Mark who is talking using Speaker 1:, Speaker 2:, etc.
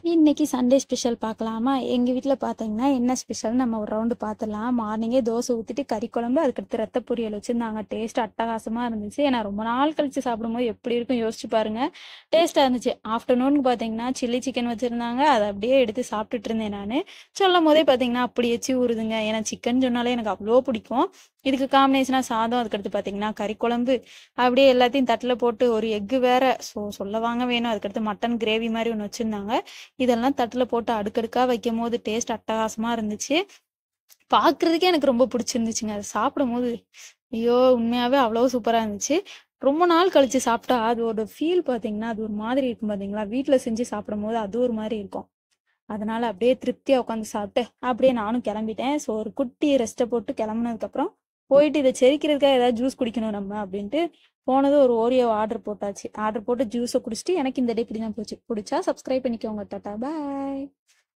Speaker 1: இன்னைக்கு Sunday special பார்க்கலாமா? எங்க வீட்ல பார்த்தீங்கன்னா, என்ன ஸ்பெஷல்னு நம்ம ஒரு ரவுண்டு பார்த்துடலாம். மார்னிங்கே தோசை ஊத்திட்டு கறி குழம்பு, அதுக்கடுத்து ரத்த பொரியல் வச்சிருந்தாங்க. டேஸ்ட் அட்டகாசமா இருந்துச்சு. ஏன்னா ரொம்ப நாள் கழிச்சு சாப்பிடும்போது எப்படி இருக்கும் யோசிச்சு பாருங்க. டேஸ்ட்டா இருந்துச்சு. ஆஃப்டர்நூனுக்கு பார்த்தீங்கன்னா, சில்லி சிக்கன் வச்சிருந்தாங்க. அத அப்படியே எடுத்து சாப்பிட்டுட்டு இருந்தேன் நானு. சொல்லும்போதே பார்த்தீங்கன்னா, அப்படி எச்சி ஊறுதுங்க. ஏன்னா சிக்கன் சொன்னாலே எனக்கு அவ்வளோ பிடிக்கும். இதுக்கு காம்பினேஷனா சாதம், அதுக்கடுத்து பார்த்தீங்கன்னா, கறி குழம்பு, அப்படியே எல்லாத்தையும் தட்டுல போட்டு ஒரு எக்கு வேற. சொல்லவாங்க வேணும். அதுக்கடுத்து மட்டன் கிரேவி மாரி ஒண்ணு வச்சிருந்தாங்க. இதெல்லாம் தட்டுல போட்டு அடுக்கடுக்கா வைக்கும்போது டேஸ்ட் அட்டகாசமா இருந்துச்சு. பார்க்குறதுக்கே எனக்கு ரொம்ப பிடிச்சிருந்துச்சுங்க. அத சாப்பிடும்போது, ஐயோ! உண்மையாவே அவ்வளோ சூப்பரா இருந்துச்சு. ரொம்ப நாள் கழிச்சு சாப்பிட்டா அதோட ஃபீல் பார்த்தீங்கன்னா, அது ஒரு மாதிரி இருக்கும் பார்த்தீங்களா? வீட்ல செஞ்சு சாப்பிடும்போது அது ஒரு மாரி இருக்கும். அதனால அப்படியே திருப்தியா உட்காந்து சாப்பிட்டு, அப்படியே நானும் கிளம்பிட்டேன். ஸோ ஒரு குட்டி ரெஸ்ட்ட போட்டு கிளம்புனதுக்கப்புறம், போயிட்டு இத செரிக்கிறதுக்காக ஏதாவது ஜூஸ் குடிக்கணும் நம்ம அப்படின்ட்டு, போனது ஒரு ஓரியோ ஆர்டர் போட்டாச்சு. ஆர்டர் போட்டு ஜூஸ குடிச்சுட்டு, எனக்கு இந்த டே இப்படி தான் போச்சு. புடிச்சா சப்ஸ்கிரைப் பண்ணிக்கோங்க. டாட்டா பாய்.